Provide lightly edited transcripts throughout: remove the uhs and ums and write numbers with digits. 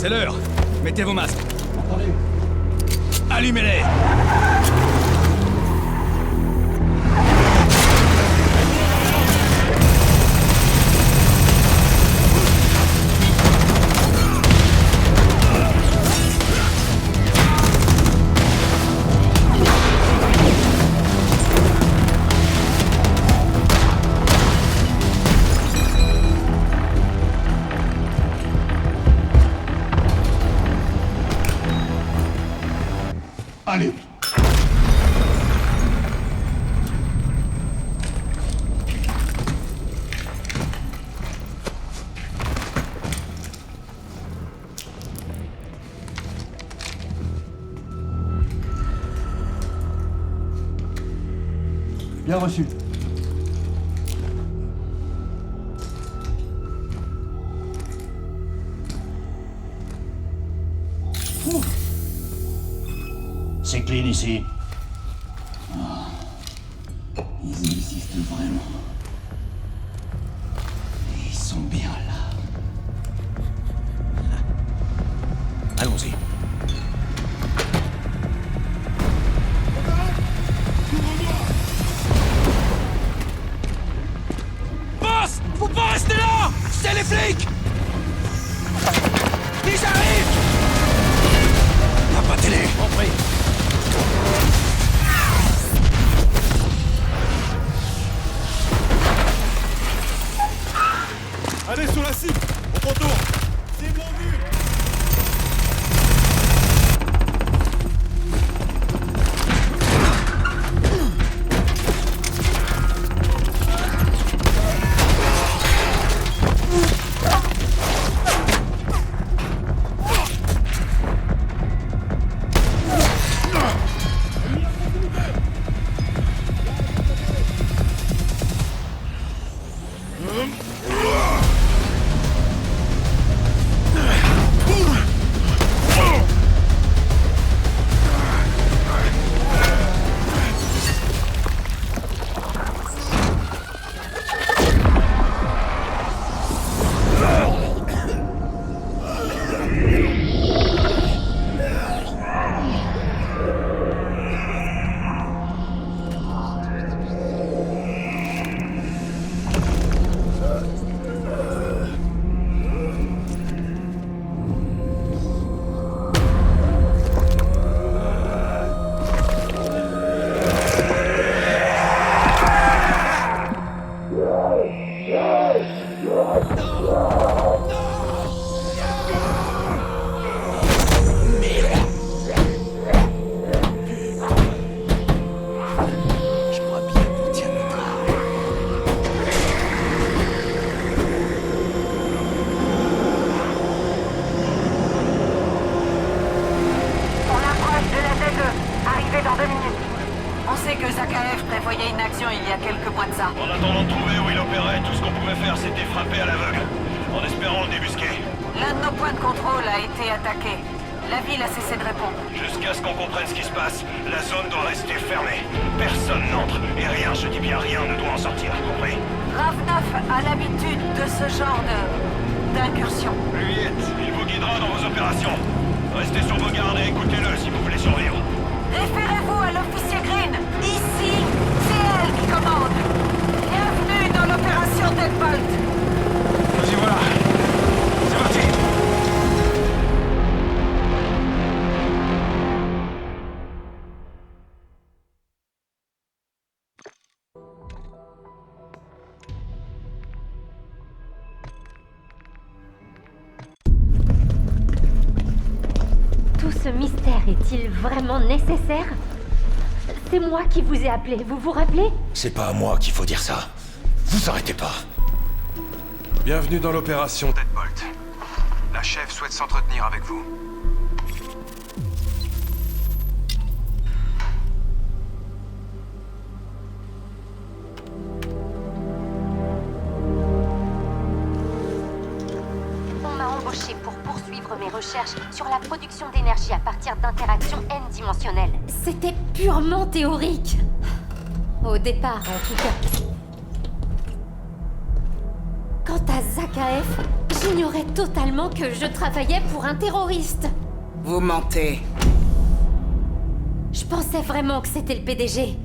C'est l'heure. Mettez vos masques. Entendu. Allumez-les. Allez. Bien reçu. C'est clean ici. Ils existent vraiment. Ils sont bien là. Allons-y. Boss! Faut pas rester là! C'est les flics! Ils arrivent! Y'a pas de télé! Compris. Allez sur la cible! Au contour! Cible en vue! On sait que Zakhaev prévoyait une action il y a quelques mois de ça. En attendant de trouver où il opérait, tout ce qu'on pouvait faire c'était frapper à l'aveugle, en espérant le débusquer. L'un de nos points de contrôle a été attaqué. La ville a cessé de répondre. Jusqu'à ce qu'on comprenne ce qui se passe, la zone doit rester fermée. Personne n'entre, et rien, je dis bien rien, ne doit en sortir, compris? Ravnov a l'habitude de ce genre d'incursion. Plus vite, il vous guidera dans vos opérations. Restez sur vos gardes et écoutez-le si vous voulez survivre. Référez-vous à l'officier Green. Ici, c'est elle qui commande. Bienvenue dans l'opération Deadbolt. Vas-y, voilà. C'est parti. Tout ce mystère est-il vraiment nécessaire? C'est moi qui vous ai appelé, vous vous rappelez? C'est pas à moi qu'il faut dire ça. Vous arrêtez pas. Bienvenue dans l'opération Deadbolt. La chef souhaite s'entretenir avec vous. On m'a embauché pour poursuivre mes recherches sur la production d'énergie à partir d'interactions n-dimensionnelles. C'était purement théorique. Au départ, en tout cas. Quand à Zakaev, j'ignorais totalement que je travaillais pour un terroriste. Vous mentez. Je pensais vraiment que c'était le PDG.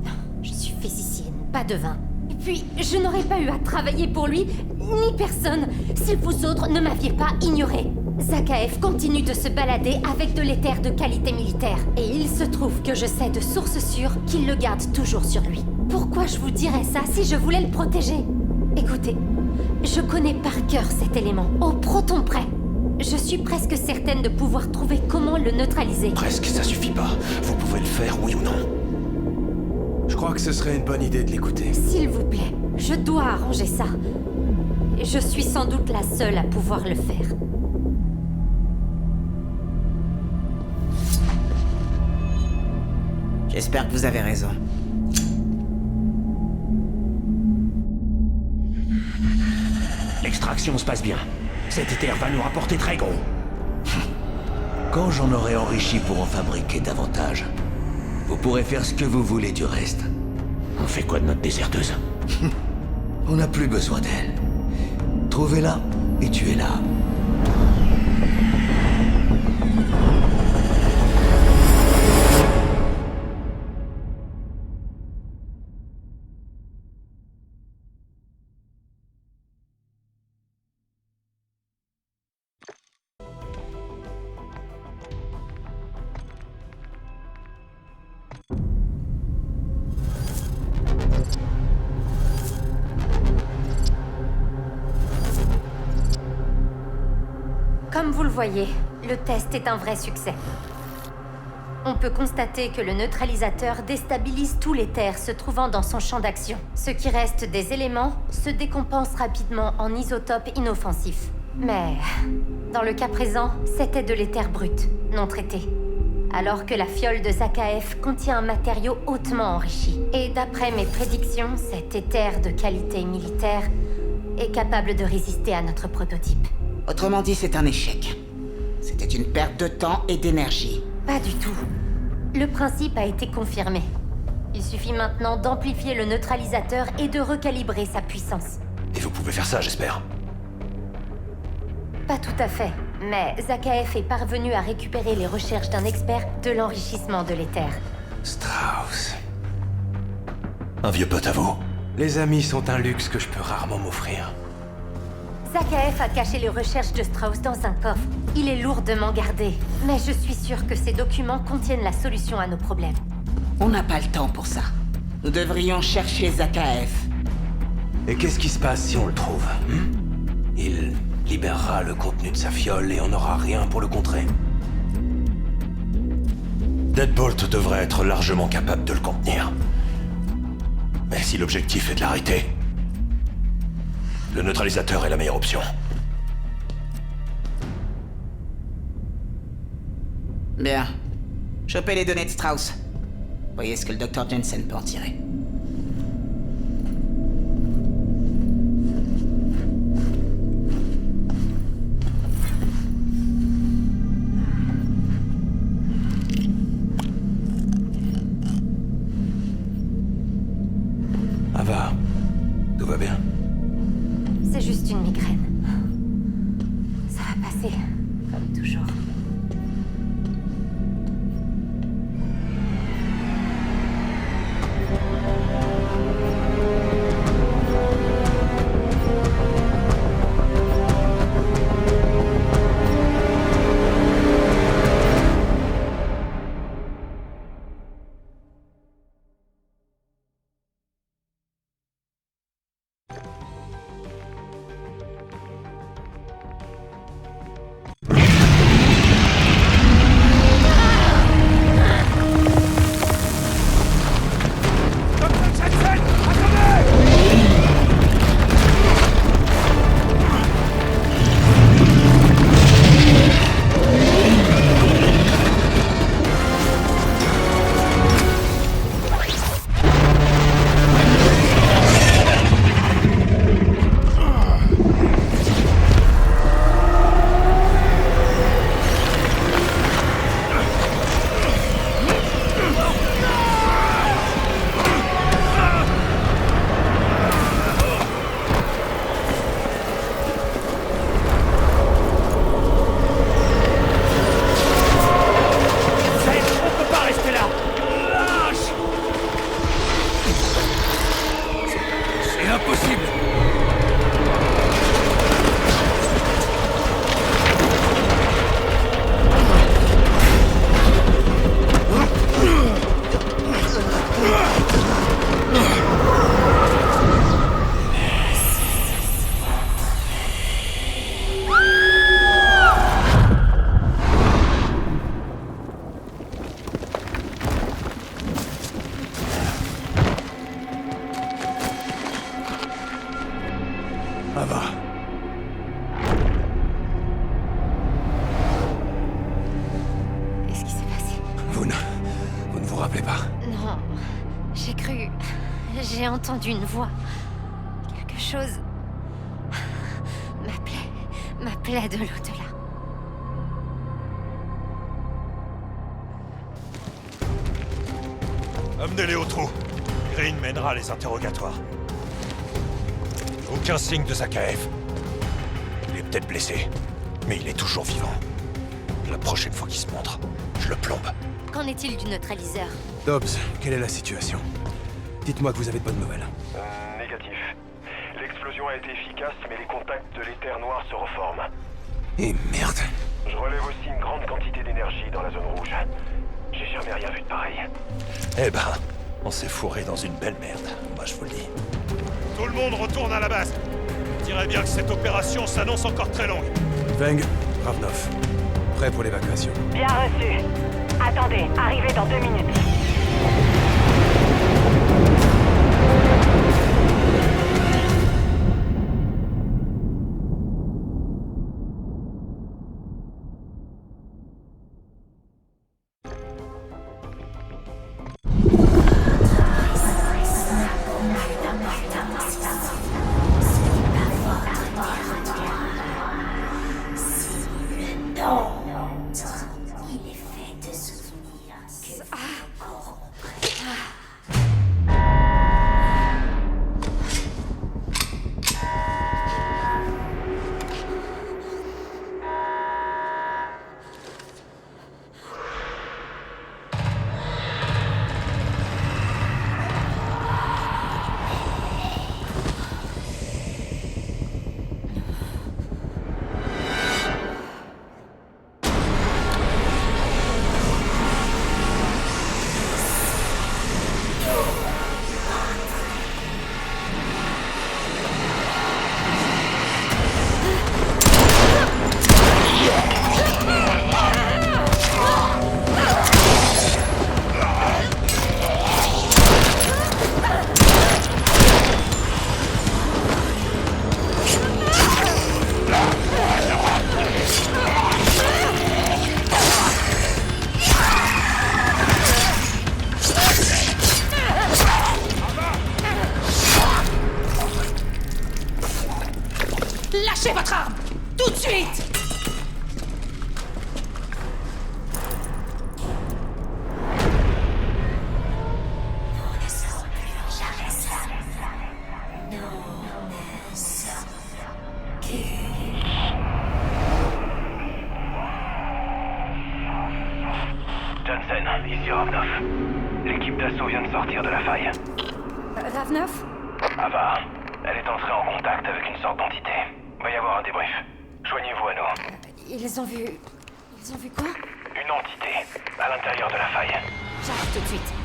Non, je suis physicienne, pas devin. Et puis, je n'aurais pas eu à travailler pour lui, ni personne, si vous autres ne m'aviez pas ignoré. Zakaev continue de se balader avec de l'éther de qualité militaire. Et il se trouve que je sais de sources sûres qu'il le garde toujours sur lui. Pourquoi je vous dirais ça si je voulais le protéger? Écoutez, je connais par cœur cet élément, au proton près. Je suis presque certaine de pouvoir trouver comment le neutraliser. Presque, ça suffit pas. Vous pouvez le faire, oui ou non? Je crois que ce serait une bonne idée de l'écouter. S'il vous plaît, je dois arranger ça. Et je suis sans doute la seule à pouvoir le faire. J'espère que vous avez raison. L'extraction se passe bien. Cet éther va nous rapporter très gros. Quand j'en aurai enrichi pour en fabriquer davantage, vous pourrez faire ce que vous voulez du reste. On fait quoi de notre déserteuse? On n'a plus besoin d'elle. Trouvez-la et tuez-la. Comme vous le voyez, le test est un vrai succès. On peut constater que le neutralisateur déstabilise tous les terres se trouvant dans son champ d'action. Ce qui reste des éléments se décompense rapidement en isotopes inoffensifs. Mais, dans le cas présent, c'était de l'éther brut, non traité. Alors que la fiole de Zakaev contient un matériau hautement enrichi. Et d'après mes prédictions, cet éther de qualité militaire est capable de résister à notre prototype. Autrement dit, c'est un échec. C'était une perte de temps et d'énergie. Pas du tout. Le principe a été confirmé. Il suffit maintenant d'amplifier le neutralisateur et de recalibrer sa puissance. Et vous pouvez faire ça, j'espère. Pas tout à fait, mais Zakaev est parvenu à récupérer les recherches d'un expert de l'enrichissement de l'éther. Strauss. Un vieux pote à vous. Les amis sont un luxe que je peux rarement m'offrir. Zakaev a caché les recherches de Strauss dans un coffre. Il est lourdement gardé, mais je suis sûre que ces documents contiennent la solution à nos problèmes. On n'a pas le temps pour ça. Nous devrions chercher Zakaev. Et qu'est-ce qui se passe si on le trouve? Il libérera le contenu de sa fiole et on n'aura rien pour le contrer. Deadbolt devrait être largement capable de le contenir. Mais si l'objectif est de l'arrêter, le neutralisateur est la meilleure option. Bien. Chopez les données de Strauss. Voyez ce que le Dr. Jensen peut en tirer. Ava, tout va bien? C'est juste une migraine. Ça va passer, comme toujours. J'ai cru... J'ai entendu une voix. Quelque chose... m'appelait de l'au-delà. Amenez-les au trou. Green mènera les interrogatoires. Aucun signe de Zakhaev. Il est peut-être blessé, mais il est toujours vivant. La prochaine fois qu'il se montre, je le plombe. Qu'en est-il du neutraliseur? Dobbs, quelle est la situation? Dites-moi que vous avez de bonnes nouvelles. Négatif. L'explosion a été efficace, mais les contacts de l'éther noir se reforment. Et merde. Je relève aussi une grande quantité d'énergie dans la zone rouge. J'ai jamais rien vu de pareil. Eh ben, on s'est fourré dans une belle merde, moi je vous le dis. Tout le monde retourne à la base. Je dirais bien que cette opération s'annonce encore très longue. Feng, Ravnov, prêt pour l'évacuation. Bien reçu. Attendez, arrivez dans 2 minutes. Lâchez votre arme! Tout de suite! Jensen, ici Ravnov. L'équipe d'assaut vient de sortir de la faille. Ravnov? Ava, elle est entrée en contact avec une sorte d'entité. Va y avoir un débrief. Joignez-vous à nous. Ils ont vu quoi? Une entité, à l'intérieur de la faille. J'arrive tout de suite.